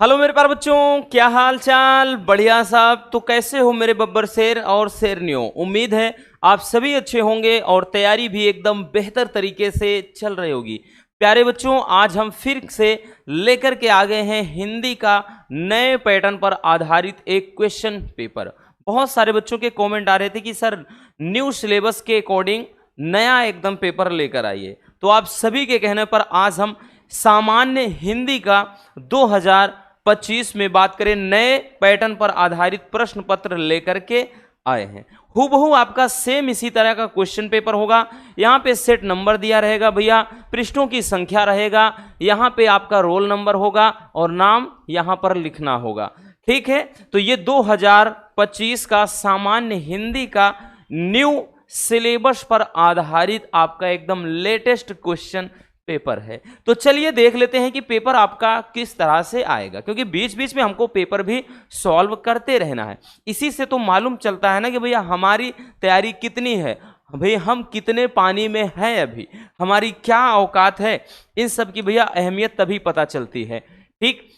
Hello मेरे प्यारे बच्चों, क्या हाल चाल। बढ़िया साहब। तो कैसे हो मेरे बब्बर शेर और शेरनियों। उम्मीद है आप सभी अच्छे होंगे और तैयारी भी एकदम बेहतर तरीके से चल रही होगी। प्यारे बच्चों, आज हम फिर से लेकर के आ गए हैं हिंदी का नए पैटर्न पर आधारित एक क्वेश्चन पेपर। बहुत सारे बच्चों के कमेंट आ रहे थे कि सर न्यू सिलेबस के अकॉर्डिंग नया एकदम पेपर लेकर आइए। तो आप सभी के कहने पर आज हम सामान्य हिंदी का 2025 में बात करें नए पैटर्न पर आधारित प्रश्न पत्र लेकर के आए हैं। हूबहू आपका सेम इसी तरह का क्वेश्चन पेपर होगा। यहाँ पे सेट नंबर दिया रहेगा भैया, पृष्ठों की संख्या रहेगा, यहाँ पे आपका रोल नंबर होगा और नाम यहाँ पर लिखना होगा। ठीक है, तो ये 2025 का सामान्य हिंदी का न्यू सिलेबस पर आधारित आपका एकदम लेटेस्ट क्वेश्चन पेपर है। तो चलिए देख लेते हैं कि पेपर आपका किस तरह से आएगा, क्योंकि बीच बीच में हमको पेपर भी सॉल्व करते रहना है। इसी से तो मालूम चलता है ना कि भैया हमारी तैयारी कितनी है, भाई हम कितने पानी में हैं, अभी हमारी क्या औकात है। इन सब की भैया अहमियत तभी पता चलती है। ठीक,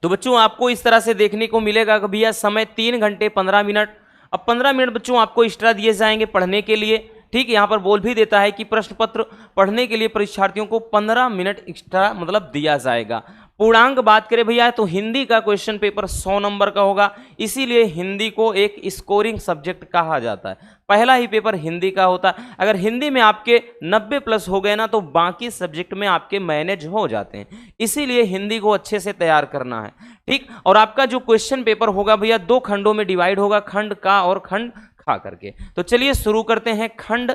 तो बच्चों आपको इस तरह से देखने को मिलेगा कि भैया समय 3 घंटे 15 मिनट। अब 15 मिनट बच्चों आपको एक्स्ट्रा दिए जाएंगे पढ़ने के लिए। ठीक, यहाँ पर बोल भी देता है कि प्रश्न पत्र पढ़ने के लिए परीक्षार्थियों को 15 मिनट एक्स्ट्रा मतलब दिया जाएगा। पूर्णांक बात करें भैया तो हिंदी का क्वेश्चन पेपर 100 नंबर का होगा, इसीलिए हिंदी को एक स्कोरिंग सब्जेक्ट कहा जाता है। पहला ही पेपर हिंदी का होता है। अगर हिंदी में आपके 90 प्लस हो गए ना तो बाकी सब्जेक्ट में आपके मैनेज हो जाते हैं, इसीलिए हिंदी को अच्छे से तैयार करना है। ठीक, और आपका जो क्वेश्चन पेपर होगा भैया 2 खंडों में डिवाइड होगा, खंड का और खंड खा करके। तो चलिए शुरू करते हैं खंड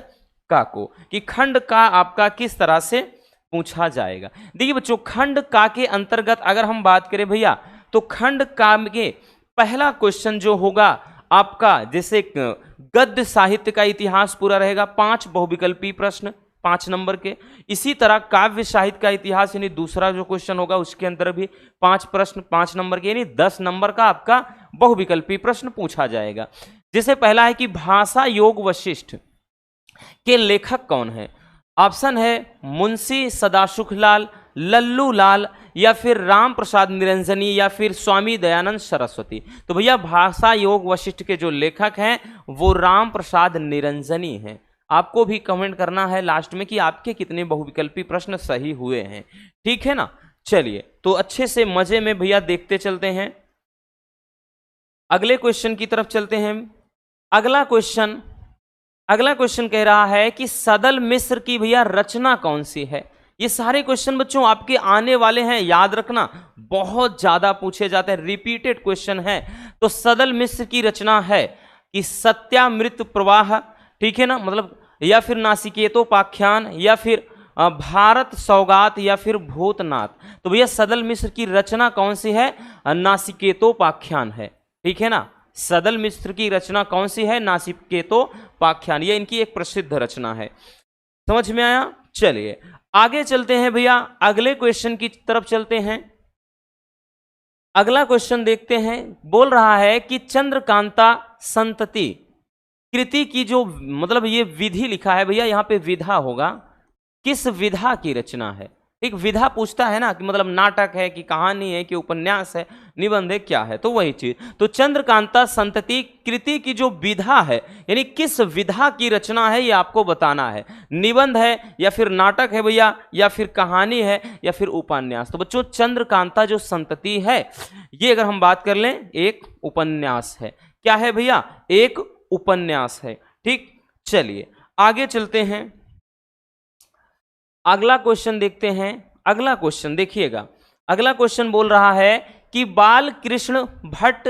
का को, कि खंड का आपका किस तरह से पूछा जाएगा। देखिए बच्चों, खंड का के अंतर्गत अगर हम बात करें भैया तो खंड का के पहला क्वेश्चन जो होगा आपका, जैसे गद्य साहित्य का इतिहास पूरा रहेगा, 5 बहुविकल्पी प्रश्न 5 नंबर के। इसी तरह काव्य साहित्य का इतिहास यानी दूसरा जो क्वेश्चन होगा उसके अंदर भी 5 प्रश्न 5 नंबर के, यानी 10 नंबर का आपका बहुविकल्पी प्रश्न पूछा जाएगा। जैसे पहला है कि भाषा योग वशिष्ठ के लेखक कौन है। ऑप्शन है मुंशी सदासुखलाल, लल्लू लाल, या फिर राम प्रसाद निरंजनी, या फिर स्वामी दयानंद सरस्वती। तो भैया भाषा योग वशिष्ठ के जो लेखक हैं वो राम प्रसाद निरंजनी हैं। आपको भी कमेंट करना है लास्ट में कि आपके कितने बहुविकल्पी प्रश्न सही हुए हैं। ठीक है ना। चलिए तो अच्छे से मजे में भैया देखते चलते हैं, अगले क्वेश्चन की तरफ चलते हैं। अगला क्वेश्चन कह रहा है कि सदल मिश्र की भैया रचना कौन सी है। ये सारे क्वेश्चन बच्चों आपके आने वाले हैं, याद रखना, बहुत ज्यादा पूछे जाते हैं, रिपीटेड क्वेश्चन है। तो सदल मिश्र की रचना है कि सत्यामृत प्रवाह, ठीक है ना, मतलब या फिर नासिकेतोपाख्यान, या फिर भारत सौगात, या फिर भूतनाथ। तो भैया सदल मिश्र की रचना कौन सी है, नासिकेतोपाख्यान है। ठीक है ना, सदल मिश्र की रचना कौन सी है, नासिकेतोपाख्यान। ये इनकी एक प्रसिद्ध रचना है। समझ में आया। चलिए आगे चलते हैं भैया, अगले क्वेश्चन की तरफ चलते हैं। अगला क्वेश्चन देखते हैं, बोल रहा है कि चंद्रकांता संतति कृति की जो मतलब ये विधि लिखा है भैया, यहाँ पे विधा होगा, किस विधा की रचना है। एक विधा पूछता है ना कि मतलब नाटक है कि कहानी है कि उपन्यास है, निबंध है, क्या है, तो वही चीज। तो चंद्रकांता संतति कृति की जो विधा है यानी किस विधा की रचना है ये आपको बताना है। निबंध है या फिर नाटक है भैया, या फिर कहानी है, या फिर उपन्यास। तो बच्चों चंद्रकांता जो संतति है ये अगर हम बात कर लें एक उपन्यास है। क्या है भैया, एक उपन्यास है। ठीक, चलिए आगे चलते हैं, अगला क्वेश्चन देखते हैं। अगला क्वेश्चन देखिएगा, अगला क्वेश्चन बोल रहा है कि बाल कृष्ण भट्ट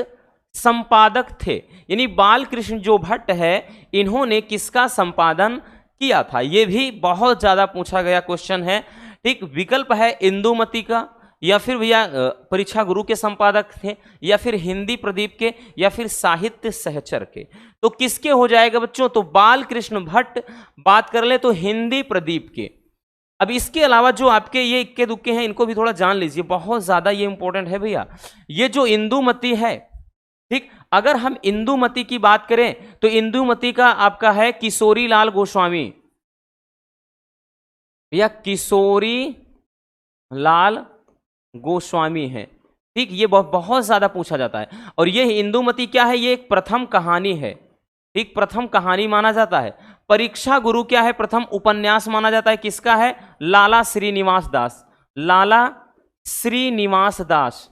संपादक थे, यानी बाल कृष्ण जो भट्ट है इन्होंने किसका संपादन किया था। यह भी बहुत ज्यादा पूछा गया क्वेश्चन है। ठीक, विकल्प है इंदुमती का, या फिर भैया परीक्षा गुरु के संपादक थे, या फिर हिंदी प्रदीप के, या फिर साहित्य सहचर के। तो किसके हो जाएगा बच्चों, तो बाल कृष्ण भट्ट बात कर ले तो हिंदी प्रदीप के। अब इसके अलावा जो आपके ये इक्के दुक्के हैं इनको भी थोड़ा जान लीजिए, बहुत ज्यादा ये इंपॉर्टेंट है भैया। ये जो इंदुमती है, ठीक, अगर हम इंदुमती की बात करें तो इंदुमती का आपका है किशोरी लाल गोस्वामी, भैया किशोरी लाल गोस्वामी है। ठीक, ये बहुत बहुत ज्यादा पूछा जाता है। और ये इंदुमती क्या है, ये एक प्रथम कहानी है, ठीक, प्रथम कहानी माना जाता है। परीक्षा गुरु क्या है, प्रथम उपन्यास माना जाता है, किसका है, लाला श्रीनिवास दास, लाला श्रीनिवास दास,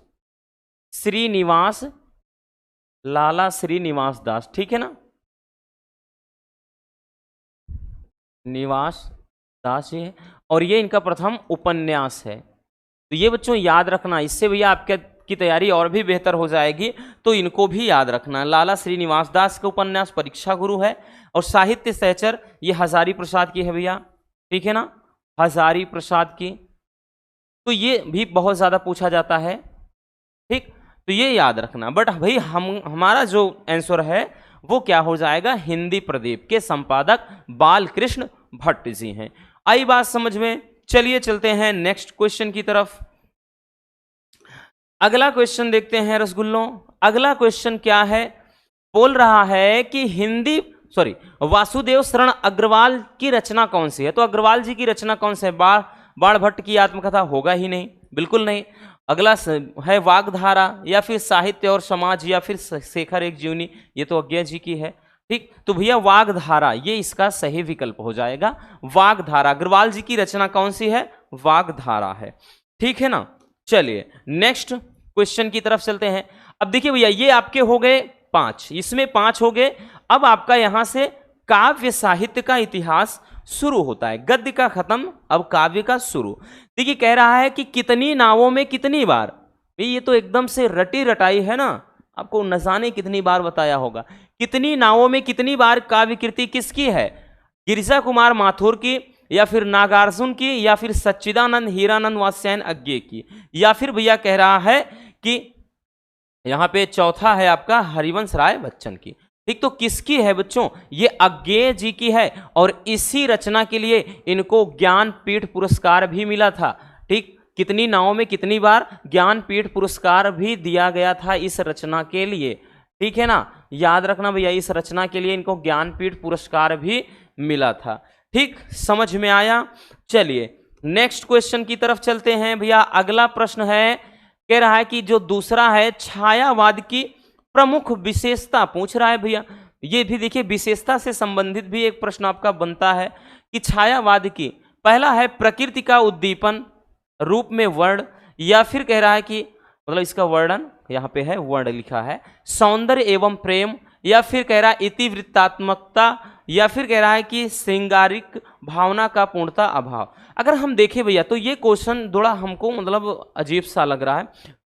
श्रीनिवास, लाला श्रीनिवास दास, ठीक है ना, निवास दास ये है, और ये इनका प्रथम उपन्यास है। तो ये बच्चों याद रखना, इससे भैया आपके की तैयारी और भी बेहतर हो जाएगी, तो इनको भी याद रखना। लाला श्रीनिवास दास का उपन्यास परीक्षा गुरु है, और साहित्य सहचर ये हजारी प्रसाद की है भैया, ठीक है ना, हजारी प्रसाद की। तो ये भी बहुत ज्यादा पूछा जाता है, ठीक, तो ये याद रखना। बट भाई हमारा जो आंसर है वो क्या हो जाएगा, हिंदी प्रदीप के संपादक बालकृष्ण भट्ट जी हैं। आई बात समझ में? चलिए चलते हैं नेक्स्ट क्वेश्चन की तरफ। अगला क्वेश्चन देखते हैं रसगुल्लों। अगला क्वेश्चन क्या है, बोल रहा है कि वासुदेव शरण अग्रवाल की रचना कौन सी है। तो अग्रवाल जी की रचना कौन सी है, बाण भट्ट की आत्मकथा होगा ही नहीं, बिल्कुल नहीं। अगला है वागधारा, या फिर साहित्य और समाज, या फिर शेखर एक जीवनी, ये तो अज्ञा जी की है, ठीक। तो भैया वागधारा ये इसका सही विकल्प हो जाएगा, वागधारा। अग्रवाल जी की रचना कौन सी है, वागधारा है, ठीक है ना। चलिए नेक्स्ट क्वेश्चन की तरफ चलते हैं। अब देखिए भैया ये आपके हो गए 5, इसमें 5 हो गए। अब आपका यहां से काव्य साहित्य का इतिहास शुरू होता है, गद्य का खत्म, अब काव्य का शुरू। देखिए कह रहा है कि कितनी नावों में कितनी बार, ये तो एकदम से रटी रटाई है ना, आपको न जाने कितनी बार बताया होगा। कितनी नावों में कितनी बार काव्य कृति किसकी है, गिरिजा कुमार माथुर की, या फिर नागार्जुन की, या फिर सच्चिदानंद हीरानंद वात्स्यायन अज्ञे की, या फिर भैया कह रहा है कि यहां पे चौथा है आपका हरिवंश राय बच्चन की, ठीक। तो किसकी है बच्चों, ये अज्ञेय जी की है, और इसी रचना के लिए इनको ज्ञानपीठ पुरस्कार भी मिला था, ठीक। कितनी नावों में कितनी बार, ज्ञानपीठ पुरस्कार भी दिया गया था इस रचना के लिए, ठीक है ना, याद रखना भैया, इस रचना के लिए इनको ज्ञानपीठ पुरस्कार भी मिला था, ठीक। समझ में आया। चलिए नेक्स्ट क्वेश्चन की तरफ चलते हैं भैया। अगला प्रश्न है, कह रहा है कि जो दूसरा है छायावाद की प्रमुख विशेषता पूछ रहा है भैया। ये भी देखिए विशेषता से संबंधित भी एक प्रश्न आपका बनता है कि छायावाद की, पहला है प्रकृति का उद्दीपन रूप में वर्ण, या फिर कह रहा है कि मतलब इसका वर्णन यहाँ पे है, वर्ण लिखा है, सौंदर्य एवं प्रेम, या फिर कह रहा है इतिवृत्तात्मकता, या फिर कह रहा है कि श्रृंगारिक भावना का पूर्णता अभाव। अगर हम देखें भैया तो ये क्वेश्चन थोड़ा हमको मतलब अजीब सा लग रहा है,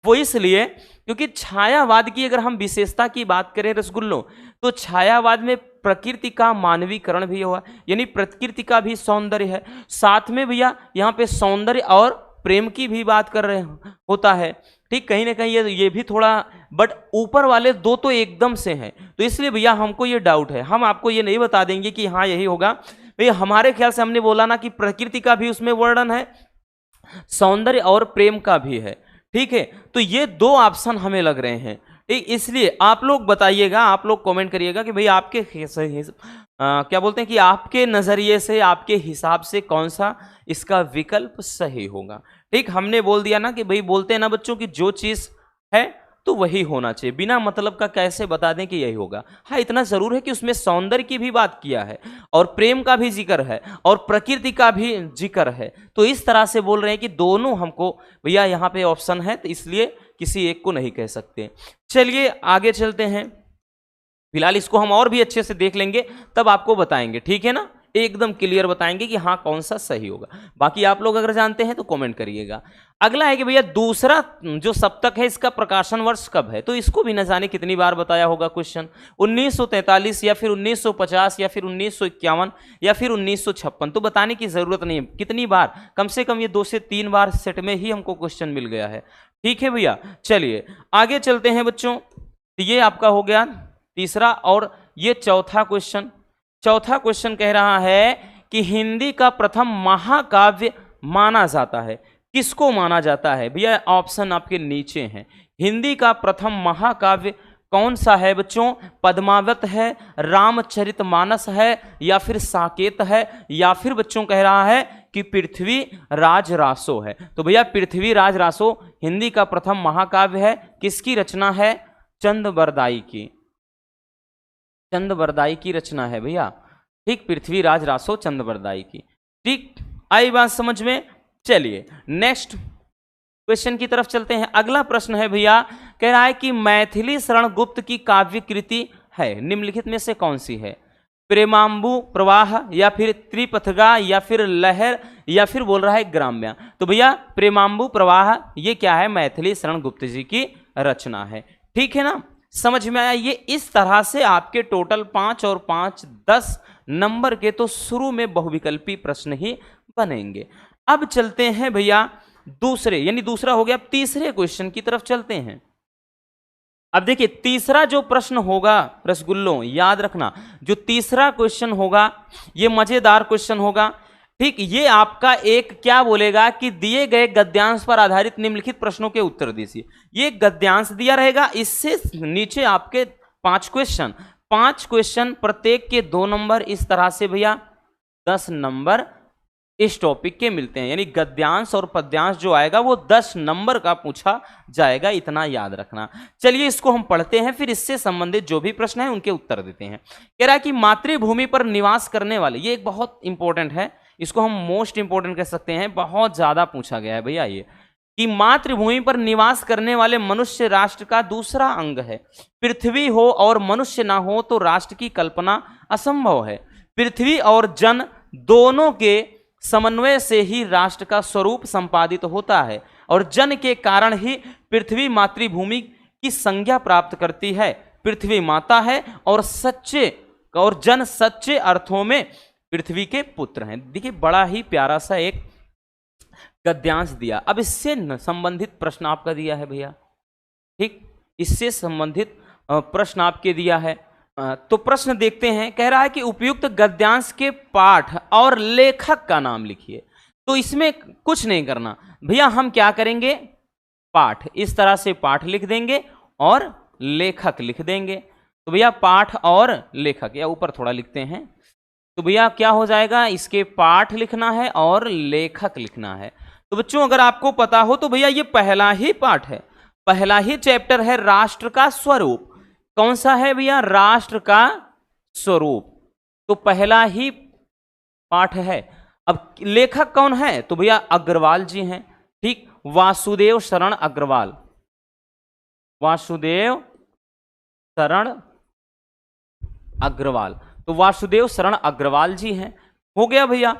वो इसलिए क्योंकि छायावाद की अगर हम विशेषता की बात करें रसगुल्लों, तो छायावाद में प्रकृति का मानवीकरण भी हुआ, यानी प्रकृति का भी सौंदर्य है, साथ में भैया यहाँ पे सौंदर्य और प्रेम की भी बात कर रहे होता है, ठीक। कहीं ना कहीं ये भी थोड़ा, बट ऊपर वाले दो तो एकदम से हैं, तो इसलिए भैया हमको ये डाउट है, हम आपको ये नहीं बता देंगे कि हाँ यही होगा भैया। हमारे ख्याल से हमने बोला ना कि प्रकृति का भी उसमें वर्णन है, सौंदर्य और प्रेम का भी है, ठीक है। तो ये 2 ऑप्शन हमें लग रहे हैं, ठीक। इसलिए आप लोग बताइएगा, आप लोग कमेंट करिएगा कि भाई आपके क्या बोलते हैं कि आपके नजरिए से, आपके हिसाब से कौन सा इसका विकल्प सही होगा, ठीक। हमने बोल दिया ना कि भाई बोलते हैं ना बच्चों की जो चीज है तो वही होना चाहिए, बिना मतलब का कैसे बता दें कि यही होगा। हाँ इतना जरूर है कि उसमें सौंदर्य की भी बात किया है, और प्रेम का भी जिक्र है, और प्रकृति का भी जिक्र है, तो इस तरह से बोल रहे हैं कि दोनों हमको भैया यहाँ पे ऑप्शन है, तो इसलिए किसी एक को नहीं कह सकते। चलिए आगे चलते हैं, फिलहाल इसको हम और भी अच्छे से देख लेंगे तब आपको बताएंगे, ठीक है ना, एकदम क्लियर बताएंगे कि हाँ कौन सा सही होगा। बाकी आप लोग अगर जानते हैं तो कमेंट करिएगा। अगला है कि भैया दूसरा जो सप्तक है इसका प्रकाशन वर्ष कब है, तो इसको भी न जाने कितनी बार बताया होगा क्वेश्चन, 1943 या फिर 1950 या फिर 1951 या फिर 1956, तो बताने की जरूरत नहीं है कितनी बार, कम से कम ये 2 से 3 बार सेट में ही हमको क्वेश्चन मिल गया है, ठीक है भैया। चलिए आगे चलते हैं बच्चों, ये आपका हो गया तीसरा, और ये चौथा क्वेश्चन कह रहा है कि हिंदी का प्रथम महाकाव्य माना जाता है, किसको माना जाता है भैया, ऑप्शन आपके नीचे हैं। हिंदी का प्रथम महाकाव्य कौन सा है बच्चों, पद्मावत है, रामचरितमानस है, या फिर साकेत है, या फिर बच्चों कह रहा है कि पृथ्वी राज रासो है। तो भैया पृथ्वी राज रासो हिंदी का प्रथम महाकाव्य है। किसकी रचना है? चंद बरदाई की रचना है भैया। ठीक, पृथ्वीराज रासो चंद बरदाई की। ठीक, आई बात समझ में? चलिए नेक्स्ट क्वेश्चन की तरफ चलते हैं। अगला प्रश्न है भैया, कह रहा है कि मैथिली शरण गुप्त की काव्य कृति है निम्नलिखित में से कौन सी है? प्रेमांबु प्रवाह, या फिर त्रिपथगा, या फिर लहर, या फिर बोल रहा है ग्राम्या। तो भैया प्रेमांबु प्रवाह ये क्या है? मैथिली शरण गुप्त जी की रचना है। ठीक है ना, समझ में आया? ये इस तरह से आपके टोटल 5 और 5 10 नंबर के तो शुरू में बहुविकल्पी प्रश्न ही बनेंगे। अब चलते हैं भैया दूसरे, यानी दूसरा हो गया, तीसरे क्वेश्चन की तरफ चलते हैं। अब देखिए तीसरा जो प्रश्न होगा रसगुल्लों, याद रखना, जो तीसरा क्वेश्चन होगा ये मजेदार क्वेश्चन होगा। ठीक, ये आपका एक क्या बोलेगा कि दिए गए गद्यांश पर आधारित निम्नलिखित प्रश्नों के उत्तर दीजिए। ये गद्यांश दिया रहेगा, इससे नीचे आपके 5 क्वेश्चन, प्रत्येक के 2 नंबर, इस तरह से भैया 10 नंबर इस टॉपिक के मिलते हैं। यानी गद्यांश और पद्यांश जो आएगा वो 10 नंबर का पूछा जाएगा, इतना याद रखना। चलिए इसको हम पढ़ते हैं, फिर इससे संबंधित जो भी प्रश्न है उनके उत्तर देते हैं। कह रहा है कि मातृभूमि पर निवास करने वाले, ये एक बहुत इंपॉर्टेंट है, इसको हम मोस्ट इंपॉर्टेंट कह सकते हैं, बहुत ज्यादा पूछा गया है भैया ये, कि मातृभूमि पर निवास करने वाले मनुष्य राष्ट्र का दूसरा अंग है। पृथ्वी हो और मनुष्य ना हो तो राष्ट्र की कल्पना असंभव है। पृथ्वी और जन दोनों के समन्वय से ही राष्ट्र का स्वरूप संपादित होता है, और जन के कारण ही पृथ्वी मातृभूमि की संज्ञा प्राप्त करती है। पृथ्वी माता है और जन सच्चे अर्थों में पृथ्वी के पुत्र हैं। देखिए बड़ा ही प्यारा सा एक गद्यांश दिया। अब इससे संबंधित प्रश्न आपका दिया है भैया। ठीक, इससे संबंधित प्रश्न आपके दिया है। तो प्रश्न देखते हैं। कह रहा है कि उपयुक्त गद्यांश के पाठ और लेखक का नाम लिखिए। तो इसमें कुछ नहीं करना भैया, हम क्या करेंगे, पाठ, इस तरह से पाठ लिख देंगे और लेखक लिख देंगे। तो भैया पाठ और लेखक, या ऊपर थोड़ा लिखते हैं, तो भैया क्या हो जाएगा, इसके पाठ लिखना है और लेखक लिखना है। तो बच्चों अगर आपको पता हो तो भैया ये पहला ही पाठ है, पहला ही चैप्टर है, राष्ट्र का स्वरूप। कौन सा है भैया? राष्ट्र का स्वरूप। तो पहला ही पाठ है। अब लेखक कौन है? तो भैया अग्रवाल जी हैं। ठीक, वासुदेव शरण अग्रवाल, वासुदेव शरण अग्रवाल, तो वासुदेव शरण अग्रवाल जी हैं। हो गया भैया।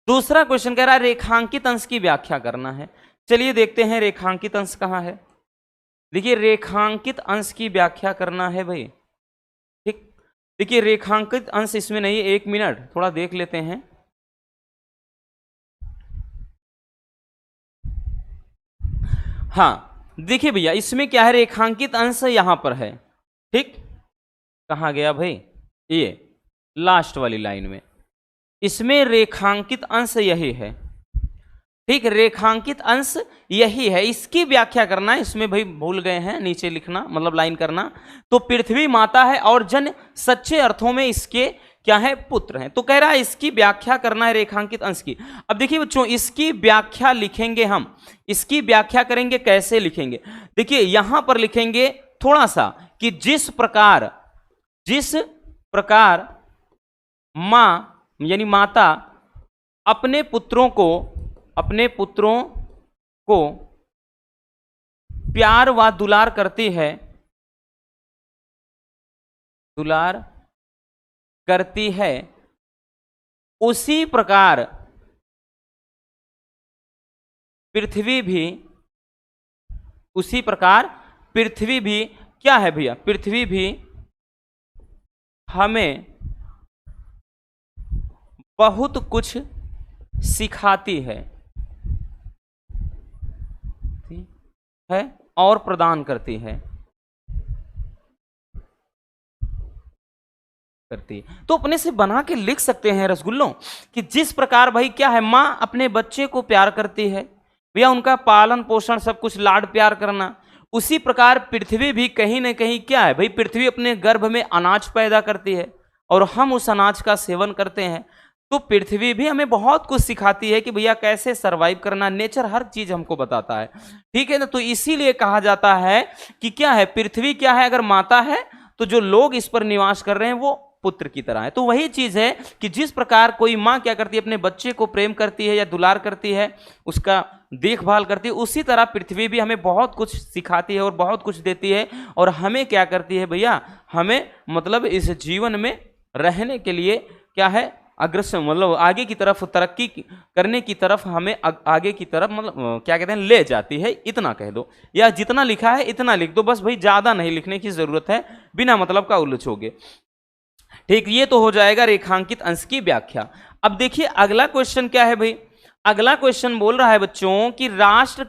दूसरा क्वेश्चन कह रहा है रेखांकित अंश की व्याख्या करना है। चलिए देखते हैं रेखांकित अंश कहां है। देखिए रेखांकित अंश की व्याख्या करना है भाई। ठीक, देखिए रेखांकित अंश इसमें नहीं, 1 मिनट थोड़ा देख लेते हैं। हाँ देखिए भैया इसमें क्या है, रेखांकित अंश यहां पर है। ठीक, कहां गया भाई, ये लास्ट वाली लाइन में, इसमें रेखांकित अंश यही है। ठीक, रेखांकित अंश यही है, इसकी व्याख्या करना है। इसमें भाई भूल गए हैं, नीचे लिखना, मतलब लाइन करना। तो पृथ्वी माता है और जन सच्चे अर्थों में इसके क्या है, पुत्र हैं। तो कह रहा है इसकी व्याख्या करना है रेखांकित अंश की। अब देखिए बच्चों इसकी व्याख्या लिखेंगे हम, इसकी व्याख्या करेंगे, कैसे लिखेंगे? देखिए यहां पर लिखेंगे थोड़ा सा कि जिस प्रकार मां यानी माता अपने पुत्रों को प्यार व दुलार करती है, उसी प्रकार पृथ्वी भी क्या है भैया, पृथ्वी भी हमें बहुत कुछ सिखाती है और प्रदान करती है। तो अपने से बना के लिख सकते हैं रसगुल्लों कि जिस प्रकार भाई क्या है, मां अपने बच्चे को प्यार करती है भैया, उनका पालन पोषण सब कुछ लाड प्यार करना, उसी प्रकार पृथ्वी भी कहीं ना कहीं क्या है भाई, पृथ्वी अपने गर्भ में अनाज पैदा करती है और हम उस अनाज का सेवन करते हैं। तो पृथ्वी भी हमें बहुत कुछ सिखाती है कि भैया कैसे सरवाइव करना, नेचर हर चीज हमको बताता है, ठीक है ना। तो इसीलिए कहा जाता है कि क्या है, पृथ्वी क्या है, अगर माता है तो जो लोग इस पर निवास कर रहे हैं वो पुत्र की तरह है। तो वही चीज है कि जिस प्रकार कोई माँ क्या करती है, अपने बच्चे को प्रेम करती है या दुलार करती है, उसका देखभाल करती है, उसी तरह पृथ्वी भी हमें बहुत कुछ सिखाती है और बहुत कुछ देती है। और हमें क्या करती है भैया, हमें मतलब इस जीवन में रहने के लिए क्या है, अग्रसर मतलब आगे की तरफ तरक्की करने की तरफ हमें आगे की तरफ मतलब क्या कहते हैं, ले जाती है, इतना कह दो, या जितना लिखा है इतना लिख दो बस भाई, ज्यादा नहीं लिखने की जरूरत है, बिना मतलब का उलझोगे। ठीक, ये तो हो जाएगा रेखांकित अंश की व्याख्या। अब देखिए अगला क्वेश्चन क्या है भाई, अगला क्वेश्चन बोल रहा है बच्चों कि राष्ट्र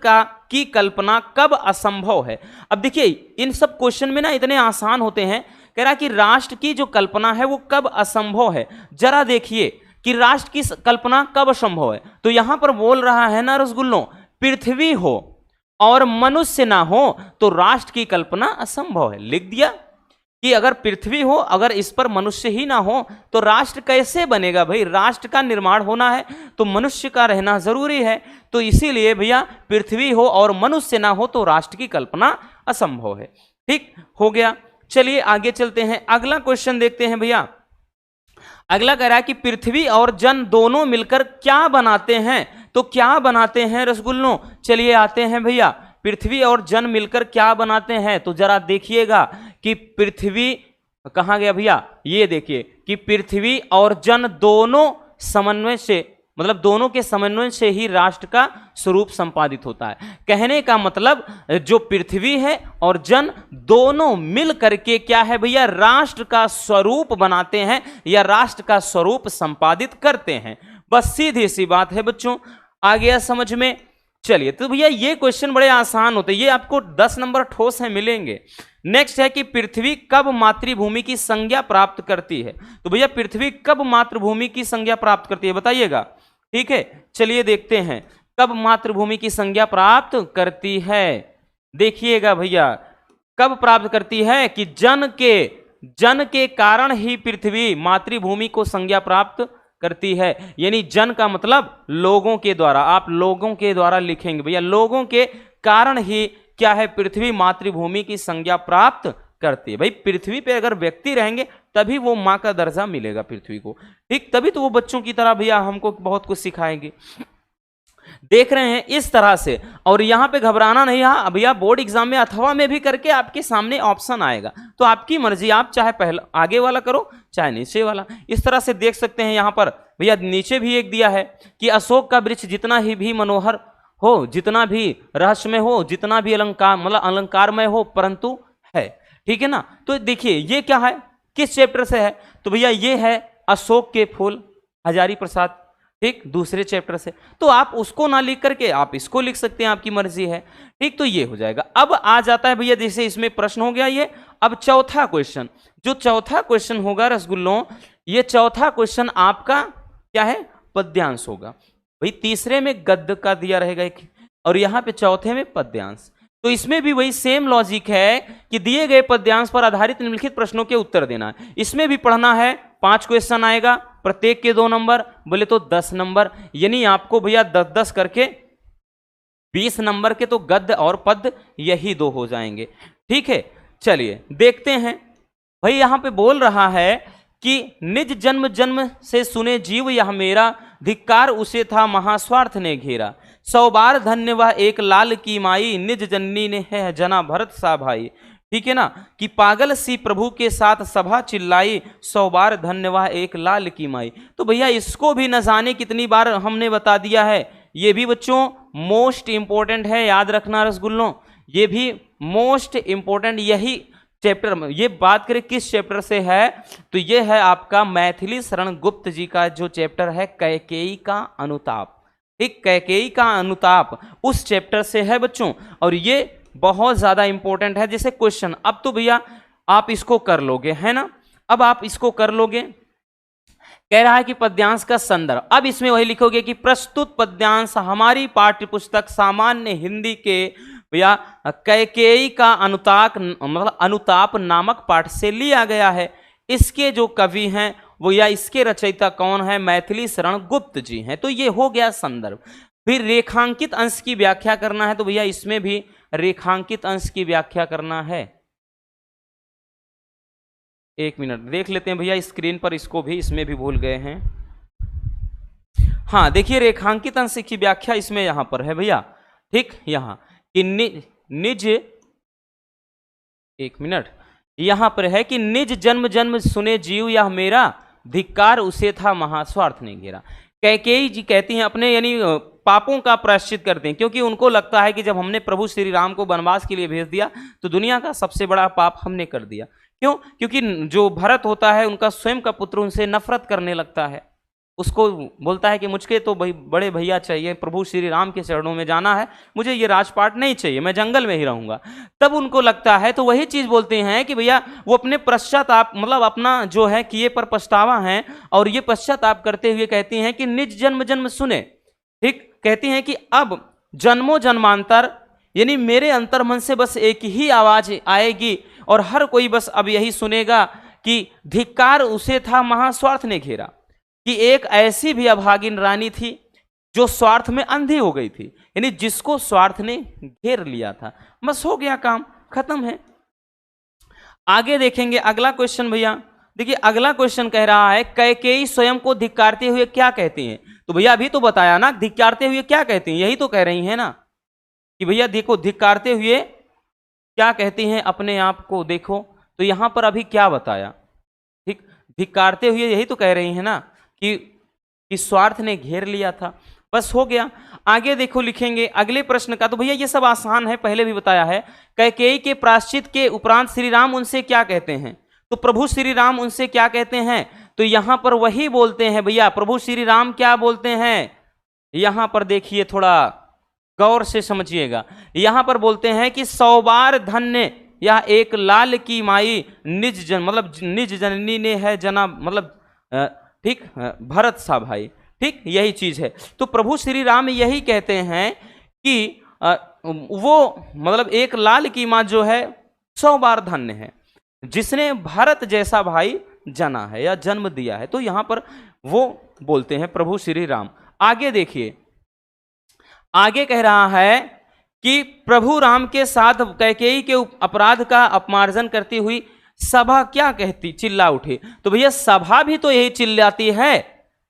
की कल्पना कब असंभव है। अब देखिए इन सब क्वेश्चन में ना इतने आसान होते हैं, कह रहा कि राष्ट्र की जो कल्पना है वो कब असंभव है, जरा देखिए कि राष्ट्र की कल्पना कब असंभव है। तो यहां पर बोल रहा है ना रसगुल्लों, पृथ्वी हो और मनुष्य ना हो तो राष्ट्र की कल्पना असंभव है। लिख दिया कि अगर पृथ्वी हो, अगर इस पर मनुष्य ही ना हो तो राष्ट्र कैसे बनेगा भाई, राष्ट्र का निर्माण होना है तो मनुष्य का रहना जरूरी है। तो इसीलिए भैया पृथ्वी हो और मनुष्य ना हो तो राष्ट्र की कल्पना असंभव है। ठीक हो गया, चलिए आगे चलते हैं, अगला क्वेश्चन देखते हैं भैया। अगला कह रहा है कि पृथ्वी और जन दोनों मिलकर क्या बनाते हैं। तो क्या बनाते हैं रसगुल्लों, चलिए आते हैं भैया, पृथ्वी और जन मिलकर क्या बनाते हैं। तो जरा देखिएगा कि पृथ्वी कहां गया भैया, ये देखिए कि पृथ्वी और जन दोनों समन्वय से, मतलब दोनों के समन्वय से ही राष्ट्र का स्वरूप संपादित होता है। कहने का मतलब जो पृथ्वी है और जन दोनों मिल करके क्या है भैया, राष्ट्र का स्वरूप बनाते हैं या राष्ट्र का स्वरूप संपादित करते हैं। बस सीधी सी बात है बच्चों, आ गया समझ में। चलिए तो भैया ये क्वेश्चन बड़े आसान होते हैं, ये आपको 10 नंबर ठोस है मिलेंगे। नेक्स्ट है कि पृथ्वी कब मातृभूमि की संज्ञा प्राप्त करती है। तो भैया पृथ्वी कब मातृभूमि की संज्ञा प्राप्त करती है बताइएगा। ठीक है, चलिए देखते हैं कब मातृभूमि की संज्ञा प्राप्त करती है। देखिएगा भैया कब प्राप्त करती है कि जन के कारण ही पृथ्वी मातृभूमि को संज्ञा प्राप्त करती है। यानी जन का मतलब लोगों के द्वारा, आप लोगों के द्वारा लिखेंगे भैया, लोगों के कारण ही क्या है, पृथ्वी मातृभूमि की संज्ञा प्राप्त करती है। भाई पृथ्वी पे अगर व्यक्ति रहेंगे तभी वो माँ का दर्जा मिलेगा पृथ्वी को, ठीक, तभी तो वो बच्चों की तरह भैया हमको बहुत कुछ सिखाएंगे। देख रहे हैं इस तरह से, और यहाँ पे घबराना नहीं है भैया, बोर्ड एग्जाम में अथवा में भी करके आपके सामने ऑप्शन आएगा, तो आपकी मर्जी, आप चाहे पहले आगे वाला करो चाहे नीचे वाला। इस तरह से देख सकते हैं यहाँ पर भैया, नीचे भी एक दिया है कि अशोक का वृक्ष जितना ही भी मनोहर हो, जितना भी रहस्यमय हो, जितना भी अलंकार मतलब अलंकारमय हो, परंतु है। ठीक है ना। तो देखिए ये क्या है, किस चैप्टर से है, तो भैया ये है अशोक के फूल, हजारी प्रसाद, ठीक, दूसरे चैप्टर से। तो आप उसको ना लिख करके आप इसको लिख सकते हैं, आपकी मर्जी है, ठीक। तो ये हो जाएगा। अब आ जाता है भैया, जैसे इसमें प्रश्न हो गया ये, अब चौथा क्वेश्चन, जो चौथा क्वेश्चन होगा रसगुल्लों, ये चौथा क्वेश्चन आपका क्या है, पद्यांश होगा। भाई तीसरे में गद्य का दिया रहेगा एक, और यहां पे चौथे में पद्यांश। तो इसमें भी वही सेम लॉजिक है कि दिए गए पद्यांश पर आधारित निम्नलिखित प्रश्नों के उत्तर देना है। इसमें भी पढ़ना है, 5 क्वेश्चन आएगा, प्रत्येक के 2 नंबर, बोले तो 10 नंबर, यानी आपको भैया 10-10 करके 20 नंबर के तो गद्य और पद्य यही 2 हो जाएंगे। ठीक है, चलिए देखते हैं। भाई यहां पे बोल रहा है कि निज जन्म जन्म से सुने जीव यह मेरा, धिक्कार उसे था महास्वार्थ ने घेरा। 100 बार धन्य वह एक लाल की माई, निज जननी ने है जना भरत सा भाई। ठीक है ना, कि पागल सी प्रभु के साथ सभा चिल्लाई, 100 बार धन्य वह एक लाल की माई। तो भैया इसको भी न जाने कितनी बार हमने बता दिया है, ये भी बच्चों मोस्ट इंपॉर्टेंट है, याद रखना रसगुल्लों, ये भी मोस्ट इंपॉर्टेंट, यही चैप्टर में। ये बात करें किस चैप्टर से है, तो ये है आपका मैथिली शरण गुप्त जी का जो चैप्टर है, कैकेयी का अनुताप। ठीक, कैकेयी का अनुताप उस चैप्टर से है बच्चों, और ये बहुत ज्यादा इंपॉर्टेंट है। जैसे क्वेश्चन, अब तो भैया आप इसको कर लोगे, है ना, अब आप इसको कर लोगे। कह रहा है कि पद्यांश का संदर्भ, अब इसमें वही लिखोगे कि प्रस्तुत पद्यांश हमारी पाठ्य पुस्तक सामान्य हिंदी के भैया कैकेयी का अनुताप मतलब अनुताप नामक पाठ से लिया गया है। इसके जो कवि हैं वो या इसके रचयिता कौन है, मैथिली शरण गुप्त जी हैं। तो ये हो गया संदर्भ। फिर रेखांकित अंश की व्याख्या करना है, तो भैया इसमें भी रेखांकित अंश की व्याख्या करना है। एक मिनट देख लेते हैं भैया स्क्रीन पर, इसको भी, इसमें भी भूल गए हैं। हाँ देखिए, रेखांकित अंश की व्याख्या इसमें यहां पर है भैया, ठीक, यहां कि निज, एक मिनट, यहां पर है कि निज जन्म जन्म सुने जीव, यह मेरा धिक्कार उसे था महास्वार्थ ने घेरा। कैकेयी जी कहती हैं अपने यानी पापों का प्रायश्चित करते हैं, क्योंकि उनको लगता है कि जब हमने प्रभु श्री राम को वनवास के लिए भेज दिया तो दुनिया का सबसे बड़ा पाप हमने कर दिया। क्यों? क्योंकि जो भरत होता है उनका स्वयं का पुत्र उनसे नफरत करने लगता है, उसको बोलता है कि मुझके तो भाई बड़े भैया चाहिए, प्रभु श्री राम के चरणों में जाना है, मुझे ये राजपाट नहीं चाहिए, मैं जंगल में ही रहूंगा। तब उनको लगता है, तो वही चीज बोलते हैं कि भैया वो अपने पश्चाताप मतलब अपना जो है किए पर पछतावा है, और ये पश्चाताप करते हुए कहती हैं कि निज जन्म जन्म सुने, ठीक, कहती हैं कि अब जन्मों जन्मांतर यानी मेरे अंतर्मन से बस एक ही आवाज आएगी और हर कोई बस अब यही सुनेगा कि धिक्कार उसे था महास्वार्थ ने घेरा, कि एक ऐसी भी अभागिन रानी थी जो स्वार्थ में अंधी हो गई थी, यानी जिसको स्वार्थ ने घेर लिया था। बस हो गया, काम खत्म है। आगे देखेंगे अगला क्वेश्चन भैया। देखिए अगला क्वेश्चन कह रहा है कैकेयी स्वयं को धिक्कारते हुए क्या कहती हैं। तो भैया अभी तो बताया ना, धिक्कारते हुए क्या कहती हैं, यही तो कह रही हैं ना कि भैया देखो धिक्कारते हुए क्या कहती हैं, अपने आप को देखो। तो यहां पर अभी क्या बताया, ठीक, धिक्कारते हुए यही तो कह रही है ना कि स्वार्थ ने घेर लिया था। बस हो गया। आगे देखो लिखेंगे अगले प्रश्न का। तो भैया ये सब आसान है, पहले भी बताया है। कैकेयी के प्रायश्चित के उपरांत श्री राम उनसे क्या कहते हैं, तो प्रभु श्री राम उनसे क्या कहते हैं, तो यहां पर वही बोलते हैं भैया, प्रभु श्री राम क्या बोलते हैं, यहां पर देखिए थोड़ा गौर से समझिएगा। यहां पर बोलते हैं कि 100 बार धन्य यह एक लाल की माई, निज जन मतलब निज जननी ने है जना, मतलब ठीक, भरत सा भाई, ठीक, यही चीज है। तो प्रभु श्री राम यही कहते हैं कि वो मतलब एक लाल की माँ जो है 100 बार धन्य है जिसने भारत जैसा भाई जना है या जन्म दिया है। तो यहां पर वो बोलते हैं प्रभु श्री राम। आगे देखिए, आगे कह रहा है कि प्रभु राम के साथ कैकेयी के अपराध का अपमार्जन करती हुई सभा क्या कहती, चिल्ला उठे। तो भैया सभा भी तो यही चिल्लाती है,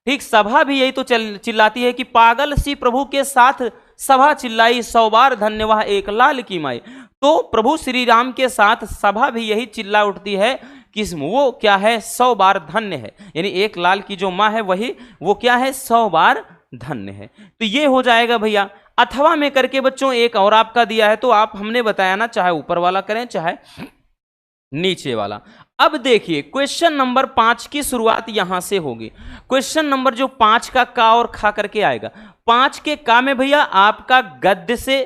ठीक, सभा भी यही तो चिल्लाती है कि पागल सी प्रभु के साथ सभा चिल्लाई, 100 बार धन्य वह एक लाल की माई। तो प्रभु श्री राम के साथ सभा भी यही चिल्ला उठती है कि वो क्या है, 100 बार धन्य है, यानी एक लाल की जो माँ है वही वो क्या है, 100 बार धन्य है। तो ये हो जाएगा भैया। अथवा में करके बच्चों एक और आपका दिया है, तो आप हमने बताया ना चाहे ऊपर वाला करें चाहे नीचे वाला। अब देखिए क्वेश्चन नंबर 5 की शुरुआत यहां से होगी। क्वेश्चन नंबर जो 5 का और खा करके आएगा। 5 के का में भैया आपका गद्य से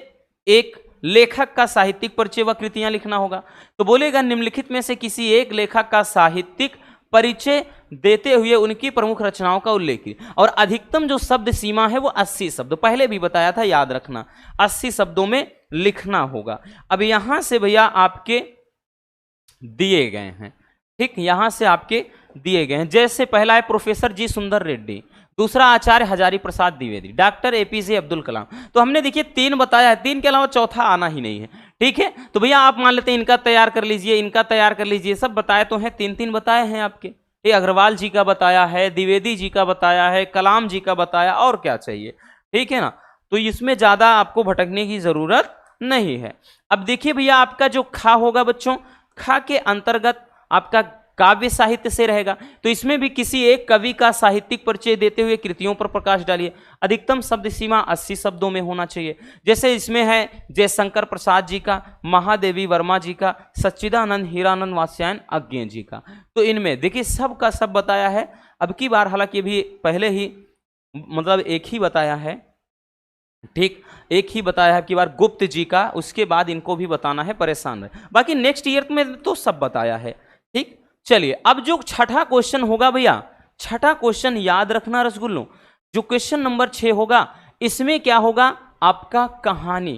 एक लेखक का साहित्यिक परिचय व कृतियां लिखना होगा। तो बोलेगा निम्नलिखित में से किसी एक लेखक का साहित्यिक परिचय देते हुए उनकी प्रमुख रचनाओं का उल्लेख, और अधिकतम जो शब्द सीमा है वो 80 शब्द, पहले भी बताया था, याद रखना 80 शब्दों में लिखना होगा। अब यहां से भैया आपके दिए गए हैं, ठीक, यहां से आपके दिए गए हैं। जैसे पहला है प्रोफेसर जी सुंदर रेड्डी, दूसरा आचार्य हजारी प्रसाद द्विवेदी, डॉक्टर एपीजे अब्दुल कलाम। तो हमने देखिए 3 बताया है, 3 के अलावा चौथा आना ही नहीं है, ठीक है। तो भैया आप मान लेते हैं इनका तैयार कर लीजिए, इनका तैयार कर लीजिए, सब बताए तो हैं, 3-3 बताए हैं आपके। ये अग्रवाल जी का बताया है, द्विवेदी जी का बताया है, कलाम जी का बताया, और क्या चाहिए, ठीक है ना। तो इसमें ज्यादा आपको भटकने की जरूरत नहीं है। अब देखिए भैया आपका जो खा होगा बच्चों, खा के अंतर्गत आपका काव्य साहित्य से रहेगा। तो इसमें भी किसी एक कवि का साहित्यिक परिचय देते हुए कृतियों पर प्रकाश डालिए। अधिकतम शब्द सीमा 80 शब्दों में होना चाहिए। जैसे इसमें है जयशंकर प्रसाद जी का, महादेवी वर्मा जी का, सच्चिदानंद हीरानंद वात्स्यायन अज्ञे जी का। तो इनमें देखिए सब का सब बताया है। अब की बार हालांकि भी पहले ही मतलब एक ही बताया है, ठीक, एक ही बताया है कि बार गुप्त जी का, उसके बाद इनको भी बताना है, परेशान रहे। बाकी नेक्स्ट ईयर में तो सब बताया है, ठीक। चलिए अब जो छठा क्वेश्चन होगा भैया, छठा क्वेश्चन याद रखना रसगुल्लो, जो क्वेश्चन नंबर 6 होगा इसमें क्या होगा आपका कहानी।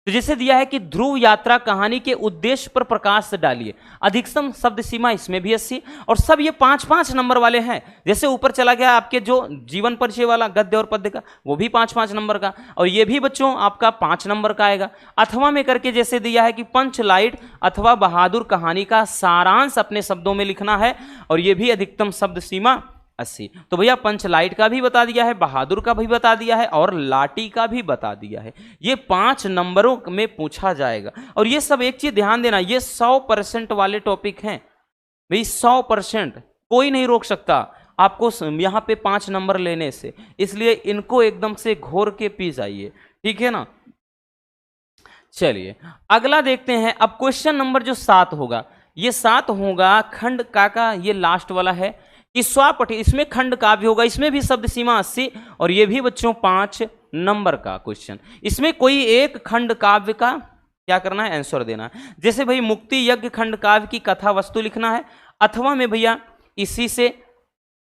तो तो जैसे दिया है कि ध्रुव यात्रा कहानी के उद्देश्य पर प्रकाश डालिए, अधिकतम शब्द सीमा इसमें भी 80, और सब ये 5-5 नंबर वाले हैं। जैसे ऊपर चला गया आपके जो जीवन परिचय वाला गद्य और पद्य का, वो भी 5-5 नंबर का, और ये भी बच्चों आपका 5 नंबर का आएगा। अथवा में करके जैसे दिया है कि पंचलाइट अथवा बहादुर कहानी का सारांश अपने शब्दों में लिखना है, और ये भी अधिकतम शब्द सीमा 80। तो भैया पंचलाइट का भी बता दिया है, बहादुर का भी बता दिया है, और लाठी का भी बता दिया है। ये 5 नंबरों में पूछा जाएगा। और ये सब एक चीज ध्यान देना, ये 100% वाले टॉपिक हैं भाई, 100%, कोई नहीं रोक सकता आपको यहाँ पे 5 नंबर लेने से, इसलिए इनको एकदम से घोर के पी जाइए, ठीक है ना। चलिए अगला देखते हैं। अब क्वेश्चन नंबर जो 7 होगा, ये 7 होगा खंड का ये लास्ट वाला है कि स्वापठी, इसमें खंड काव्य होगा, इसमें भी शब्द सीमा 80, और ये भी बच्चों 5 नंबर का क्वेश्चन। इसमें कोई एक खंड काव्य का क्या करना है, आंसर देना है। जैसे भाई मुक्ति यज्ञ खंड काव्य की कथा वस्तु लिखना है, अथवा में भैया इसी से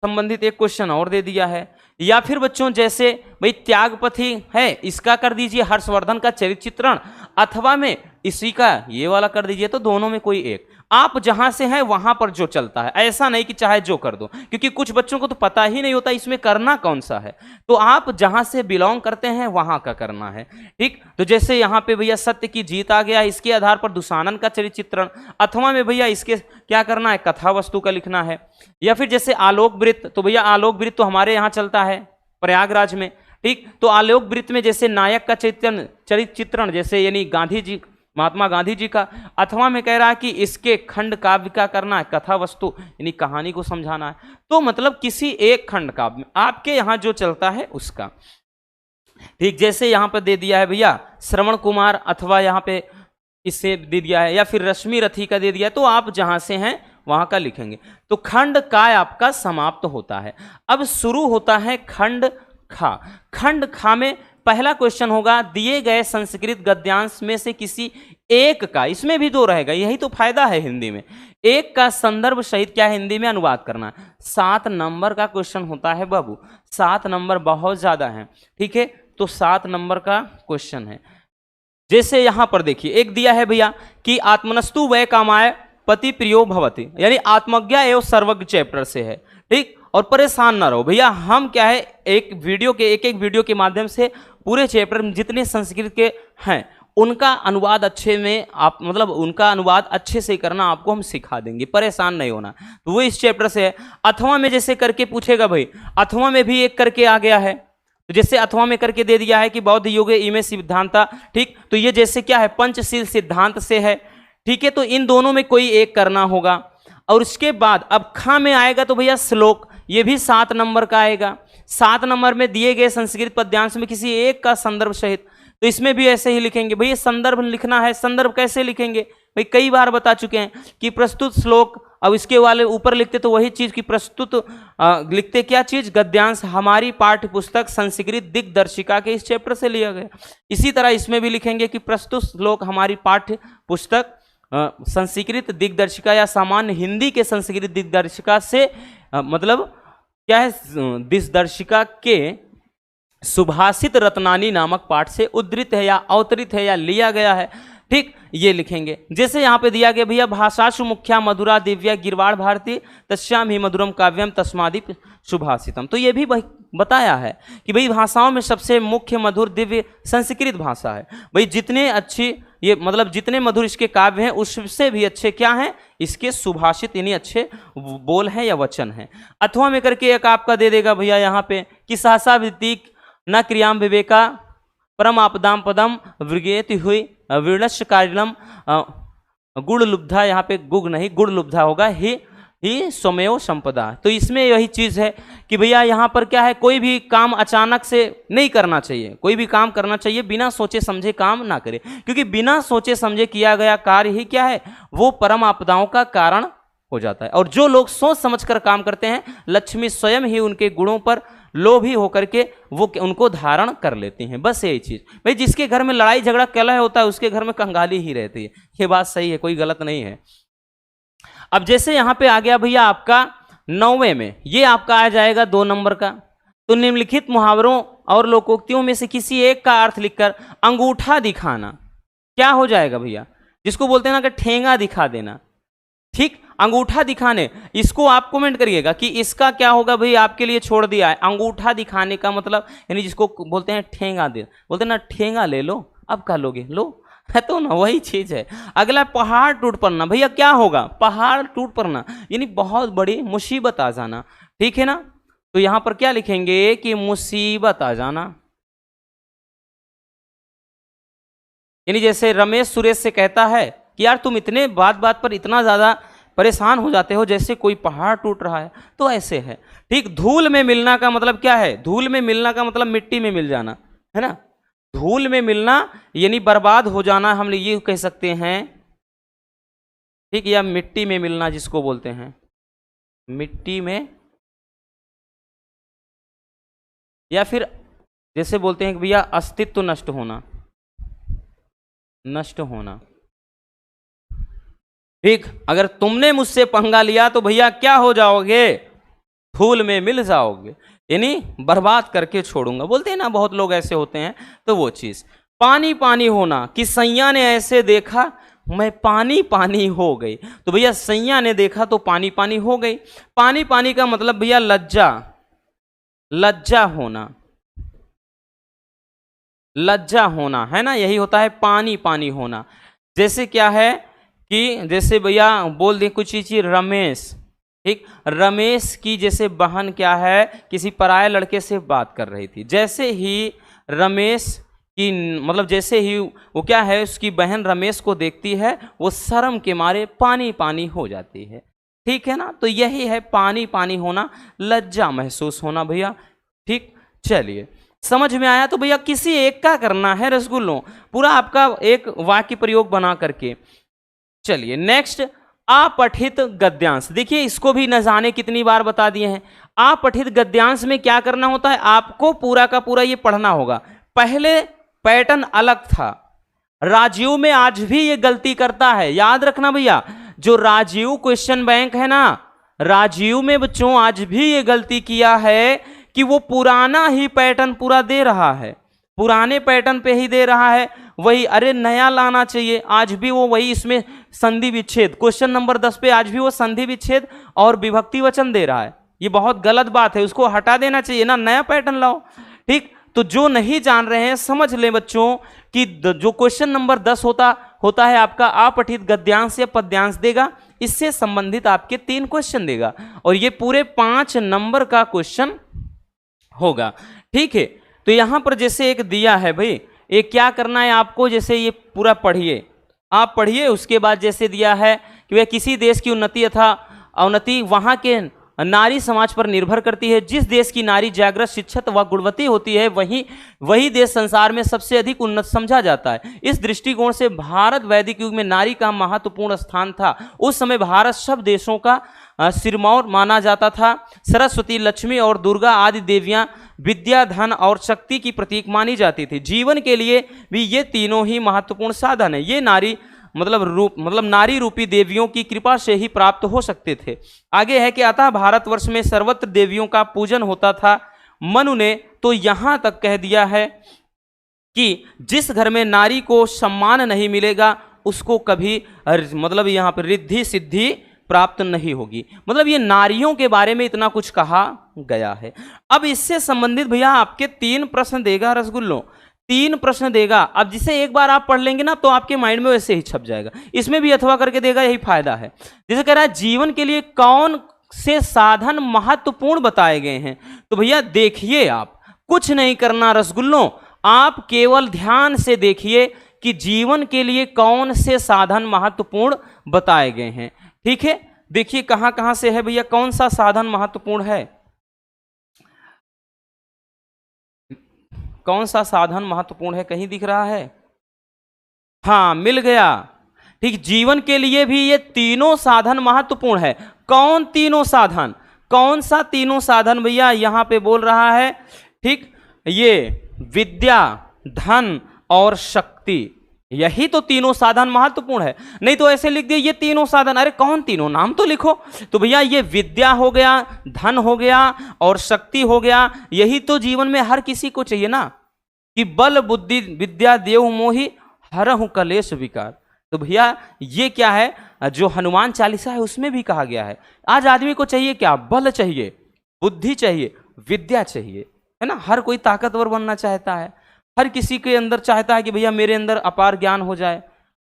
संबंधित एक क्वेश्चन और दे दिया है, या फिर बच्चों जैसे भाई त्यागपथी है, इसका कर दीजिए हर्षवर्धन का चरित्र चित्रण, अथवा में इसी का ये वाला कर दीजिए। तो दोनों में कोई एक, आप जहां से हैं वहां पर जो चलता है, ऐसा नहीं कि चाहे जो कर दो, क्योंकि कुछ बच्चों को तो पता ही नहीं होता इसमें करना कौन सा है। तो आप जहां से बिलोंग करते हैं वहां का करना है, ठीक। तो जैसे यहाँ पे भैया सत्य की जीत आ गया, इसके आधार पर दुशानन का चरित्र चित्रण, अथवा में भैया इसके क्या करना है, कथा वस्तु का लिखना है। या फिर जैसे आलोक वृत्त, तो भैया आलोक वृत्त तो हमारे यहाँ चलता है प्रयागराज में, ठीक। तो आलोक वृत्त में जैसे नायक का चरित्र चित्रण, जैसे यानी गांधी जी, महात्मा गांधी जी का, अथवा में कह रहा है कि इसके खंड काव्य का करना है, कथा वस्तु यानी कहानी को समझाना है। तो मतलब किसी एक खंड काव्य में आपके यहाँ जो चलता है उसका, ठीक। जैसे यहाँ पर दे दिया है भैया श्रवण कुमार, अथवा यहाँ पे इससे दे दिया है, या फिर रश्मि रथी का दे दिया है, तो आप जहाँ से हैं वहाँ का लिखेंगे। तो खंड काय आपका समाप्त होता है। अब शुरू होता है खंड खा। खंड खा में पहला क्वेश्चन होगा, दिए गए संस्कृत गद्यांश में से किसी एक का, इसमें भी 2 रहेगा, यही तो फायदा है हिंदी में, एक का संदर्भ सहित क्या हिंदी में अनुवाद करना। 7 नंबर का क्वेश्चन होता है बाबू, 7 नंबर बहुत ज्यादा है, ठीक है। तो 7 नंबर का क्वेश्चन है। जैसे यहां पर देखिए एक दिया है भैया कि आत्मनस्तु वै कामाय पति प्रियो भवति, यानी आत्मज्ञा एवं सर्वज्ञ चैप्टर से है, ठीक। और परेशान ना रहो भैया, हम क्या है एक वीडियो के माध्यम से पूरे चैप्टर में जितने संस्कृत के हैं उनका अनुवाद अच्छे में आप मतलब उनका अनुवाद अच्छे से करना आपको हम सिखा देंगे, परेशान नहीं होना। तो वो इस चैप्टर से है। अथवा में जैसे करके पूछेगा भाई, अथवा में भी एक करके आ गया है, तो जैसे अथवा में करके दे दिया है कि बौद्ध युगे इमे सिद्धांता, ठीक। तो ये जैसे क्या है पंचशील सिद्धांत से है, ठीक है। तो इन दोनों में कोई एक करना होगा। और उसके बाद अब खा में आएगा तो भैया श्लोक, ये भी 7 नंबर का आएगा। 7 नंबर में दिए गए संस्कृत पद्यांश में किसी एक का संदर्भ सहित, तो इसमें भी ऐसे ही लिखेंगे भैया, संदर्भ लिखना है। संदर्भ कैसे लिखेंगे भाई, कई बार बता चुके हैं कि प्रस्तुत श्लोक, अब इसके वाले ऊपर लिखते तो वही चीज की प्रस्तुत लिखते क्या चीज, गद्यांश हमारी पाठ्य पुस्तक संस्कृत दिग्दर्शिका के इस चैप्टर से लिया गया। इसी तरह इसमें भी लिखेंगे कि प्रस्तुत श्लोक हमारी पाठ्य पुस्तक संस्कृत दिग्दर्शिका या सामान्य हिंदी के संस्कृत दिग्दर्शिका से मतलब क्या है, दिग्दर्शिका के सुभाषित रत्नानी नामक पाठ से उद्धृत है या अवतरित है या लिया गया है, ठीक। ये लिखेंगे। जैसे यहाँ पे दिया गया भैया भाषासु मुख्या मधुरा दिव्या गिरवाड़ भारती तस्याम ही मधुरम काव्यम तस्मादि सुभाषितम। तो ये भी बताया है कि भाई भाषाओं में सबसे मुख्य मधुर दिव्य संस्कृत भाषा है। भाई जितने अच्छी ये मतलब जितने मधुर इसके काव्य हैं उससे भी अच्छे क्या हैं, इसके सुभाषित यानी अच्छे बोल हैं या वचन हैं। अथवा में करके एक आपका दे देगा भैया यहाँ पे कि सहसा वृत्तिक न क्रियाम विवेका परम आपदाम पदम वृगेति हुई विरलक्ष कार्यलम गुड़ लुब्धा, यहाँ पे गुग नहीं गुड़ लुब्धा होगा, ही स्वमेव संपदा। तो इसमें यही चीज है कि भैया यहाँ पर क्या है, कोई भी काम अचानक से नहीं करना चाहिए, कोई भी काम करना चाहिए बिना सोचे समझे काम ना करे, क्योंकि बिना सोचे समझे किया गया कार्य ही क्या है, वो परम आपदाओं का कारण हो जाता है। और जो लोग सोच समझकर काम करते हैं, लक्ष्मी स्वयं ही उनके गुणों पर लोभी होकर के वो उनको धारण कर लेती हैं। बस यही चीज भाई, जिसके घर में लड़ाई झगड़ा कलह होता है उसके घर में कंगाली ही रहती है। ये बात सही है, कोई गलत नहीं है। अब जैसे यहां पे आ गया भैया आपका 9वें में, ये आपका आ जाएगा 2 नंबर का। तो निम्नलिखित मुहावरों और लोकोक्तियों में से किसी एक का अर्थ लिखकर अंगूठा दिखाना, क्या हो जाएगा भैया, जिसको बोलते हैं ना कि ठेंगा दिखा देना, ठीक, अंगूठा दिखाने, इसको आप कमेंट करिएगा कि इसका क्या होगा भाई, आपके लिए छोड़ दिया है। अंगूठा दिखाने का मतलब यानी जिसको बोलते हैं ठेंगा दे, बोलते हैं ना ठेंगा ले लो, अब क्या लोगे, लो, है तो ना, वही चीज है। अगला पहाड़ टूट पड़ना, भैया क्या होगा, पहाड़ टूट पड़ना यानी बहुत बड़ी मुसीबत आ जाना, ठीक है ना। तो यहां पर क्या लिखेंगे कि मुसीबत आ जाना, यानी जैसे रमेश सुरेश से कहता है कि यार तुम इतने बात बात पर इतना ज्यादा परेशान हो जाते हो जैसे कोई पहाड़ टूट रहा है, तो ऐसे है, ठीक। धूल में मिलना का मतलब क्या है, धूल में मिलना का मतलब मिट्टी में मिल जाना, है ना। धूल में मिलना यानी बर्बाद हो जाना, हम ये कह सकते हैं, ठीक, या मिट्टी में मिलना जिसको बोलते हैं, मिट्टी में, या फिर जैसे बोलते हैं कि भैया अस्तित्व नष्ट होना, नष्ट होना, ठीक। अगर तुमने मुझसे पंगा लिया तो भैया क्या हो जाओगे, धूल में मिल जाओगे, यानी बर्बाद करके छोड़ूंगा, बोलते हैं ना, बहुत लोग ऐसे होते हैं। तो वो चीज, पानी पानी होना, कि सैया ने ऐसे देखा मैं पानी पानी हो गई, तो भैया सैया ने देखा तो पानी पानी हो गई। पानी पानी का मतलब भैया लज्जा, लज्जा होना, लज्जा होना, है ना, यही होता है पानी पानी होना। जैसे क्या है कि जैसे भैया बोल दें कुछ चीज, रमेश, ठीक, रमेश की जैसे बहन क्या है किसी पराये लड़के से बात कर रही थी, जैसे ही रमेश की मतलब जैसे ही वो क्या है उसकी बहन रमेश को देखती है वो शर्म के मारे पानी पानी हो जाती है, ठीक है ना। तो यही है पानी पानी होना, लज्जा महसूस होना भैया, ठीक। चलिए समझ में आया। तो भैया किसी एक का करना है रसगुल्लों, पूरा आपका एक वाक्य प्रयोग बना करके। चलिए नेक्स्ट, अपठित गद्यांश, देखिए इसको भी न जाने कितनी बार बता दिए हैं। अपठित गद्यांश में क्या करना होता है, आपको पूरा का पूरा ये पढ़ना होगा। पहले पैटर्न अलग था, राजीव में आज भी ये गलती करता है, याद रखना भैया, जो राजीव क्वेश्चन बैंक है ना, राजीव में बच्चों आज भी ये गलती किया है कि वो पुराना ही पैटर्न पूरा दे रहा है, पुराने पैटर्न पे ही दे रहा है वही, अरे नया लाना चाहिए। आज भी वो वही, इसमें संधि विच्छेद, क्वेश्चन नंबर 10 पे आज भी वो संधि विच्छेद और विभक्ति वचन दे रहा है, ये बहुत गलत बात है, उसको हटा देना चाहिए ना, नया पैटर्न लाओ, ठीक। तो जो नहीं जान रहे हैं समझ लें बच्चों कि जो क्वेश्चन नंबर 10 होता है आपका अपठित गद्यांश या पद्यांश देगा, इससे संबंधित आपके 3 क्वेश्चन देगा और ये पूरे 5 नंबर का क्वेश्चन होगा, ठीक है। तो यहां पर जैसे एक दिया है भाई, ये क्या करना है आपको, जैसे ये पूरा पढ़िए, आप पढ़िए, उसके बाद जैसे दिया है कि वह किसी देश की उन्नति अथवा अवनति वहां के नारी समाज पर निर्भर करती है, जिस देश की नारी जागृत शिक्षित व गुणवती होती है वही देश संसार में सबसे अधिक उन्नत समझा जाता है। इस दृष्टिकोण से भारत वैदिक युग में नारी का महत्वपूर्ण स्थान था। उस समय भारत सब देशों का सिरमौर माना जाता था। सरस्वती, लक्ष्मी और दुर्गा आदि देवियां विद्या, धन और शक्ति की प्रतीक मानी जाती थी। जीवन के लिए भी ये तीनों ही महत्वपूर्ण साधन है। ये नारी मतलब नारी रूपी देवियों की कृपा से ही प्राप्त हो सकते थे। आगे है कि अतः भारतवर्ष में सर्वत्र देवियों का पूजन होता था। मनु ने तो यहां तक कह दिया है कि जिस घर में नारी को सम्मान नहीं मिलेगा उसको कभी मतलब यहाँ पर रिद्धि सिद्धि प्राप्त नहीं होगी। मतलब ये नारियों के बारे में इतना कुछ कहा गया है। अब इससे संबंधित भैया आपके 3 प्रश्न देगा रसगुल्लो, 3 प्रश्न देगा। अब जिसे एक बार आप पढ़ लेंगे ना तो आपके माइंड में वैसे ही छप जाएगा। इसमें भी अथवा करके देगा, यही फायदा है। जैसे कह रहा है जीवन के लिए कौन से साधन महत्वपूर्ण बताए गए हैं, तो भैया देखिए आप कुछ नहीं करना रसगुल्लों, आप केवल ध्यान से देखिए कि जीवन के लिए कौन से साधन महत्वपूर्ण बताए गए हैं। ठीक है, देखिए कहां कहां से है भैया, कौन सा साधन महत्वपूर्ण है, कौन सा साधन महत्वपूर्ण है, कहीं दिख रहा है? हाँ मिल गया। ठीक, जीवन के लिए भी ये तीनों साधन महत्वपूर्ण है। कौन तीनों साधन, कौन सा तीनों साधन भैया यहां पे बोल रहा है? ठीक, ये विद्या, धन और शक्ति, यही तो तीनों साधन महत्वपूर्ण है। नहीं तो ऐसे लिख दिए ये तीनों साधन, अरे कौन तीनों, नाम तो लिखो। तो भैया ये विद्या हो गया, धन हो गया और शक्ति हो गया। यही तो जीवन में हर किसी को चाहिए ना, कि बल बुद्धि विद्या देव मोहि हरहु कलेश विकार। तो भैया ये क्या है, जो हनुमान चालीसा है उसमें भी कहा गया है। आज आदमी को चाहिए क्या, बल चाहिए, बुद्धि चाहिए, विद्या चाहिए, है ना। हर कोई ताकतवर बनना चाहता है, हर किसी के अंदर चाहता है कि भैया मेरे अंदर अपार ज्ञान हो जाए,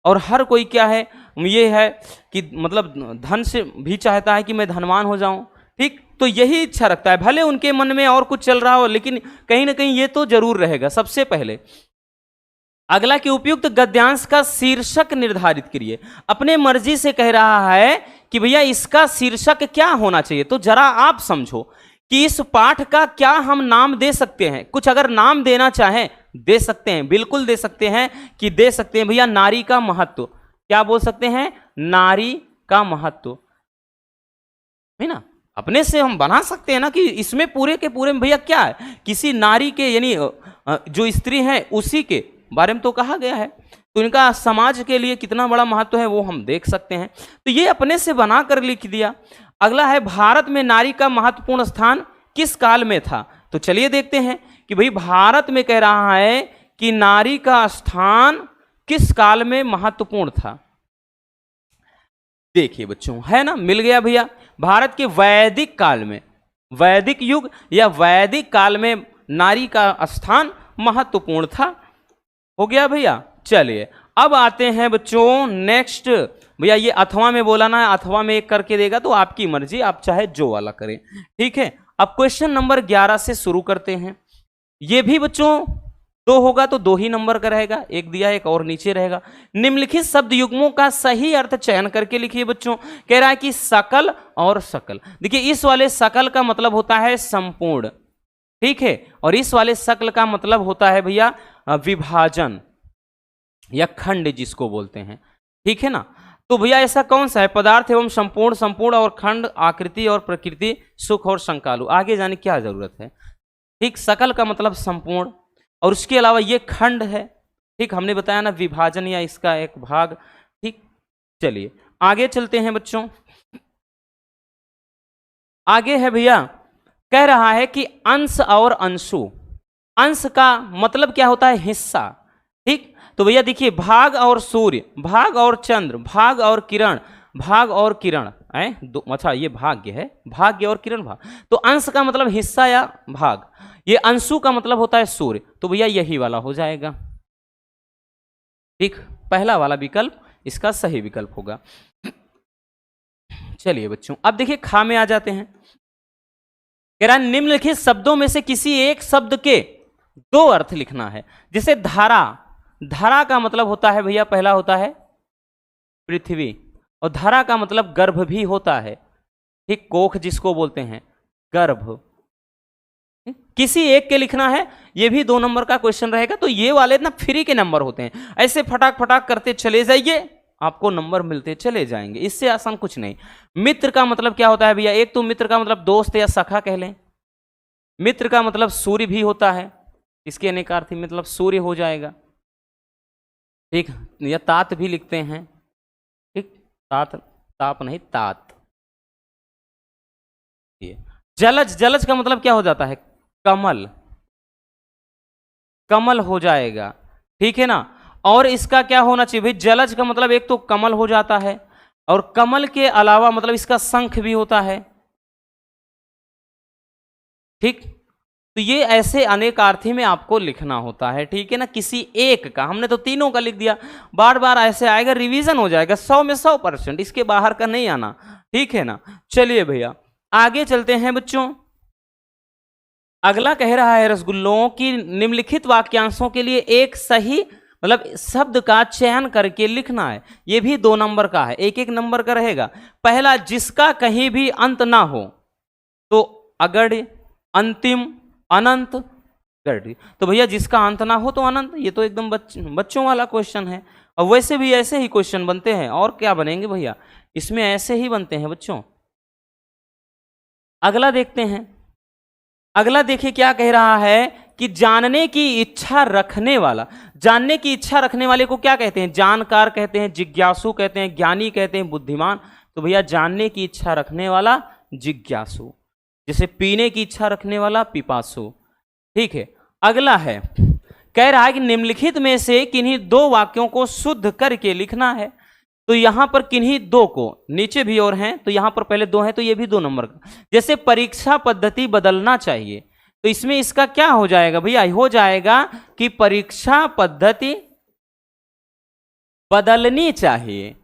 और हर कोई क्या है, ये है कि मतलब धन से भी चाहता है कि मैं धनवान हो जाऊं, ठीक। तो यही इच्छा रखता है, भले उनके मन में और कुछ चल रहा हो, लेकिन कहीं ना कहीं ये तो जरूर रहेगा। सबसे पहले अगला कि उपयुक्त गद्यांश का शीर्षक निर्धारित करिए। अपने मर्जी से कह रहा है कि भैया इसका शीर्षक क्या होना चाहिए। तो जरा आप समझो कि इस पाठ का क्या हम नाम दे सकते हैं। कुछ अगर नाम देना चाहें दे सकते हैं, बिल्कुल दे सकते हैं कि दे सकते हैं भैया नारी का महत्व। क्या बोल सकते हैं, नारी का महत्व, है ना। अपने से हम बना सकते हैं ना कि इसमें पूरे के पूरे में भैया क्या है, किसी नारी के यानी जो स्त्री है उसी के बारे में तो कहा गया है, तो इनका समाज के लिए कितना बड़ा महत्व है वो हम देख सकते हैं। तो ये अपने से बना कर लिख दिया। अगला है भारत में नारी का महत्वपूर्ण स्थान किस काल में था। तो चलिए देखते हैं कि भाई भारत में कह रहा है कि नारी का स्थान किस काल में महत्वपूर्ण था। देखिए बच्चों, है ना, मिल गया भैया। भारत के वैदिक काल में, वैदिक युग या वैदिक काल में नारी का स्थान महत्वपूर्ण था। हो गया भैया। चलिए अब आते हैं बच्चों नेक्स्ट। भैया ये अथवा में बोला ना, अथवा में एक करके देगा तो आपकी मर्जी, आप चाहे जो वाला करें, ठीक है। अब क्वेश्चन नंबर 11 से शुरू करते हैं। ये भी बच्चों 2 होगा तो 2 ही नंबर का रहेगा, एक दिया एक और नीचे रहेगा। निम्नलिखित शब्द युग्मों का सही अर्थ चयन करके लिखिए बच्चों। कह रहा है कि सकल और सकल। देखिए इस वाले सकल का मतलब होता है संपूर्ण, ठीक है, और इस वाले सकल का मतलब होता है भैया विभाजन या खंड जिसको बोलते हैं, ठीक है ना। तो भैया ऐसा कौन सा है, पदार्थ एवं संपूर्ण, संपूर्ण और खंड, आकृति और प्रकृति, सुख और संकालु। आगे जाने की क्या जरूरत है, ठीक। सकल का मतलब संपूर्ण, और उसके अलावा ये खंड है, ठीक, हमने बताया ना विभाजन या इसका एक भाग, ठीक। चलिए आगे चलते हैं बच्चों। आगे है भैया, कह रहा है कि अंश और अंशु। अंश का मतलब क्या होता है, हिस्सा, ठीक। तो भैया देखिए भाग और सूर्य, भाग और चंद्र, भाग और किरण, भाग और किरण, अच्छा ये भाग्य है, भाग्य और किरण भाग। तो अंश का मतलब हिस्सा या भाग, ये अंशु का मतलब होता है सूर्य। तो भैया यही वाला हो जाएगा, ठीक, पहला वाला विकल्प इसका सही विकल्प होगा। चलिए बच्चों अब देखिए खा में आ जाते हैं। कह रहा निम्नलिखित शब्दों में से किसी एक शब्द के 2 अर्थ लिखना है। जैसे धारा, धारा का मतलब होता है भैया पहला होता है पृथ्वी, और धारा का मतलब गर्भ भी होता है, ठीक, कोख जिसको बोलते हैं, गर्भ। किसी एक के लिखना है, ये भी 2 नंबर का क्वेश्चन रहेगा। तो ये वाले ना फ्री के नंबर होते हैं, ऐसे फटाक फटाक करते चले जाइए, आपको नंबर मिलते चले जाएंगे, इससे आसान कुछ नहीं। मित्र का मतलब क्या होता है भैया, एक तो मित्र का मतलब दोस्त या सखा कह लें। मित्र का मतलब सूर्य भी होता है, इसके अनेकार्थी मतलब सूर्य हो जाएगा, ठीक, या तात भी लिखते हैं, ठीक, तात, ताप नहीं तात। जलज, जलज का मतलब क्या हो जाता है, कमल, कमल हो जाएगा, ठीक है ना। और इसका क्या होना चाहिए भाई, जलज का मतलब एक तो कमल हो जाता है, और कमल के अलावा मतलब इसका शंख भी होता है, ठीक। तो ये ऐसे अनेकार्थी में आपको लिखना होता है, ठीक है ना। किसी एक का, हमने तो तीनों का लिख दिया, बार बार ऐसे आएगा, रिवीजन हो जाएगा, 100 में 100%, इसके बाहर का नहीं आना, ठीक है ना। चलिए भैया आगे चलते हैं बच्चों। अगला कह रहा है रसगुल्लों की निम्नलिखित वाक्यांशों के लिए एक सही मतलब शब्द का चयन करके लिखना है। ये भी 2 नंबर का है, एक एक नंबर का रहेगा। पहला, जिसका कहीं भी अंत ना हो, तो अगड़, अंतिम, अनंत, गढ़। तो भैया जिसका अंत ना हो तो अनंत, ये तो एकदम बच्चों वाला क्वेश्चन है, और वैसे भी ऐसे ही क्वेश्चन बनते हैं, और क्या बनेंगे भैया, इसमें ऐसे ही बनते हैं बच्चों। अगला देखते हैं। अगला देखिए क्या कह रहा है कि जानने की इच्छा रखने वाला, जानने की इच्छा रखने वाले को क्या कहते हैं, जानकार कहते हैं, जिज्ञासु कहते हैं, ज्ञानी कहते हैं, बुद्धिमान। तो भैया जानने की इच्छा रखने वाला जिज्ञासु, जैसे पीने की इच्छा रखने वाला पिपासु, ठीक है। अगला है, कह रहा है कि निम्नलिखित में से किन्हीं दो वाक्यों को शुद्ध करके लिखना है। तो यहां पर किन्हीं दो को, नीचे भी और हैं, तो यहां पर पहले दो हैं तो ये भी 2 नंबर का। जैसे परीक्षा पद्धति बदलना चाहिए, तो इसमें इसका क्या हो जाएगा भैया, हो जाएगा कि परीक्षा पद्धति बदलनी चाहिए,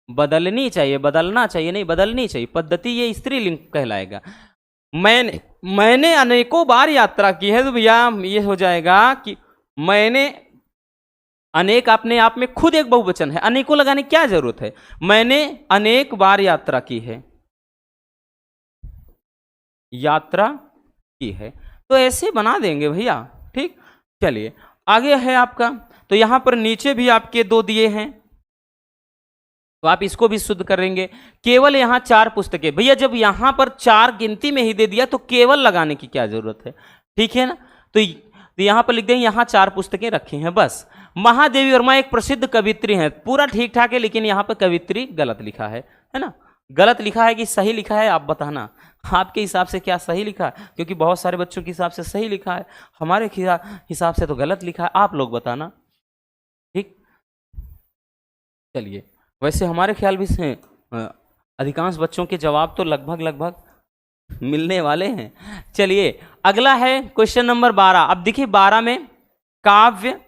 बदलनी चाहिए, बदलना चाहिए नहीं, बदलनी चाहिए। पद्धति ये स्त्रीलिंग कहलाएगा। मैंने अनेकों बार यात्रा की है, तो भैया ये हो जाएगा कि मैंने, अनेक अपने आप में खुद एक बहुवचन है, अनेकों लगाने की क्या जरूरत है, मैंने अनेक बार यात्रा की है, यात्रा की है, तो ऐसे बना देंगे भैया। ठीक, चलिए आगे है आपका। तो यहां पर नीचे भी आपके 2 दिए हैं, तो आप इसको भी शुद्ध करेंगे। केवल यहां 4 पुस्तकें, भैया जब यहां पर 4 गिनती में ही दे दिया तो केवल लगाने की क्या जरूरत है, ठीक है ना। तो यहां पर लिख देंगे यहां 4 पुस्तकें रखी हैं बस। महादेवी वर्मा एक प्रसिद्ध कवित्री हैं, पूरा ठीक ठाक है, लेकिन यहां पर कवित्री गलत लिखा है ना। गलत लिखा है कि सही लिखा है, आप बताना आपके हिसाब से क्या सही लिखा है, क्योंकि बहुत सारे बच्चों के हिसाब से सही लिखा है, हमारे हिसाब से तो गलत लिखा है, आप लोग बताना। ठीक, चलिए वैसे हमारे ख्याल भी से अधिकांश बच्चों के जवाब तो लगभग मिलने वाले हैं। चलिए अगला है क्वेश्चन नंबर 12। अब देखिए 12 में काव्य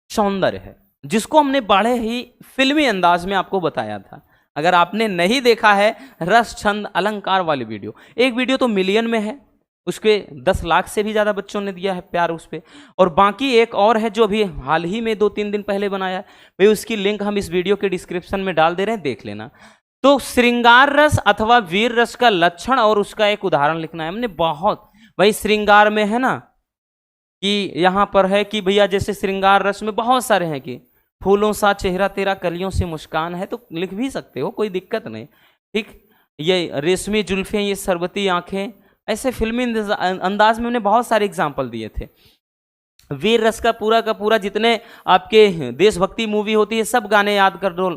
सौंदर्य है, जिसको हमने बड़े ही फिल्मी अंदाज में आपको बताया था। अगर आपने नहीं देखा है रस छंद अलंकार वाली वीडियो, एक वीडियो तो मिलियन में है, उसके 10 लाख से भी ज़्यादा बच्चों ने दिया है प्यार उस पर, और बाकी एक और है जो अभी हाल ही में 2-3 दिन पहले बनाया है, भाई उसकी लिंक हम इस वीडियो के डिस्क्रिप्शन में डाल दे रहे हैं, देख लेना। तो श्रृंगार रस अथवा वीर रस का लक्षण और उसका एक उदाहरण लिखना है हमने। बहुत भाई श्रृंगार में है ना कि यहाँ पर है कि भैया जैसे श्रृंगार रस में बहुत सारे हैं कि फूलों सा चेहरा तेरा कलियों से मुस्कान है, तो लिख भी सकते हो, कोई दिक्कत नहीं। ठीक, ये रेशमी जुल्फें, ये सरबती आंखें, ऐसे फिल्मी अंदाज में हमने बहुत सारे एग्जाम्पल दिए थे। वीर रस का पूरा जितने आपके देशभक्ति मूवी होती है सब गाने याद कर दो,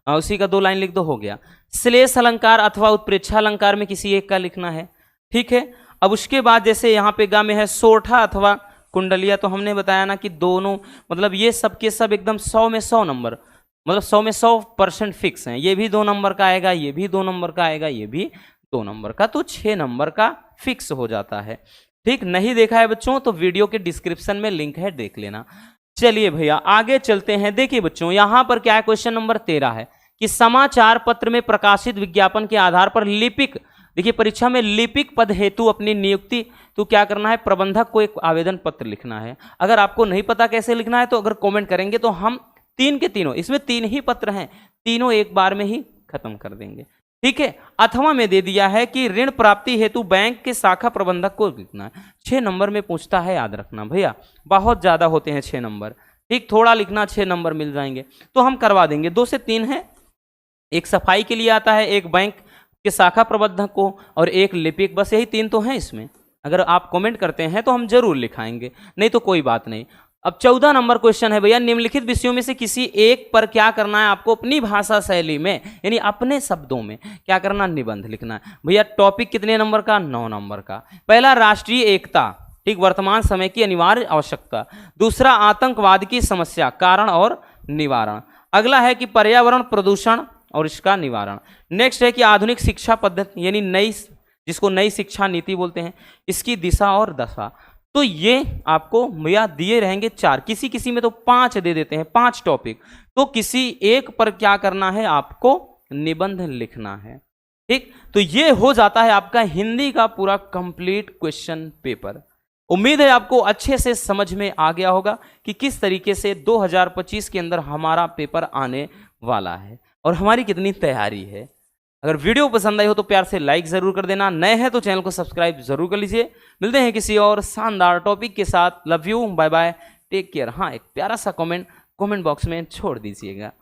उसी का 2 लाइन लिख दो, हो गया। श्लेष अलंकार अथवा उत्प्रेक्षा अलंकार में किसी एक का लिखना है, ठीक है। अब उसके बाद जैसे यहाँ पे गा में है सोठा अथवा कुंडलिया, तो हमने बताया ना कि दोनों मतलब ये सब के सब एकदम 100 में 100 नंबर, मतलब 100 में 100% फिक्स हैं। ये भी 2 नंबर का आएगा, ये भी 2 नंबर का आएगा, ये भी 2 नंबर का, तो 6 नंबर का फिक्स हो जाता है। ठीक, नहीं देखा है बच्चों तो वीडियो के डिस्क्रिप्शन में लिंक है, देख लेना। चलिए भैया आगे चलते हैं। देखिए बच्चों यहां पर क्या है, क्वेश्चन नंबर 13 है कि समाचार पत्र में प्रकाशित विज्ञापन के आधार पर लिपिक, देखिए परीक्षा में लिपिक पद हेतु अपनी नियुक्ति, तो क्या करना है, प्रबंधक को एक आवेदन पत्र लिखना है। अगर आपको नहीं पता कैसे लिखना है तो अगर कमेंट करेंगे तो हम 3 के तीनों, इसमें 3 ही पत्र हैं, तीनों एक बार में ही खत्म कर देंगे, ठीक है। अथवा में दे दिया है कि ऋण प्राप्ति हेतु बैंक के शाखा प्रबंधक को लिखना है। 6 नंबर में पूछता है, याद रखना भैया, बहुत ज्यादा होते हैं 6 नंबर, ठीक, थोड़ा लिखना 6 नंबर मिल जाएंगे, तो हम करवा देंगे। 2 से 3 है, एक सफाई के लिए आता है, एक बैंक के शाखा प्रबंधक को, और एक लिपिक, बस यही 3 तो हैं इसमें। अगर आप कमेंट करते हैं तो हम जरूर लिखाएंगे, नहीं तो कोई बात नहीं। अब 14 नंबर क्वेश्चन है भैया, निम्नलिखित विषयों में से किसी एक पर क्या करना है आपको, अपनी भाषा शैली में यानी अपने शब्दों में क्या करना, निबंध लिखना है। भैया टॉपिक कितने नंबर का, 9 नंबर का। पहला राष्ट्रीय एकता, ठीक, वर्तमान समय की अनिवार्य आवश्यकता। दूसरा आतंकवाद की समस्या, कारण और निवारण। अगला है कि पर्यावरण प्रदूषण और इसका निवारण। नेक्स्ट है कि आधुनिक शिक्षा पद्धति यानी नई, जिसको नई शिक्षा नीति बोलते हैं, इसकी दिशा और दशा। तो ये आपको भैया दिए रहेंगे 4, किसी किसी में तो 5 दे देते हैं, 5 टॉपिक, तो किसी एक पर क्या करना है आपको, निबंध लिखना है, ठीक। तो ये हो जाता है आपका हिंदी का पूरा कंप्लीट क्वेश्चन पेपर। उम्मीद है आपको अच्छे से समझ में आ गया होगा कि किस तरीके से 2025 के अंदर हमारा पेपर आने वाला है और हमारी कितनी तैयारी है। अगर वीडियो पसंद आई हो तो प्यार से लाइक जरूर कर देना, नए हैं तो चैनल को सब्सक्राइब जरूर कर लीजिए। मिलते हैं किसी और शानदार टॉपिक के साथ। Love you, bye bye, take care. हाँ, एक प्यारा सा कमेंट बॉक्स में छोड़ दीजिएगा।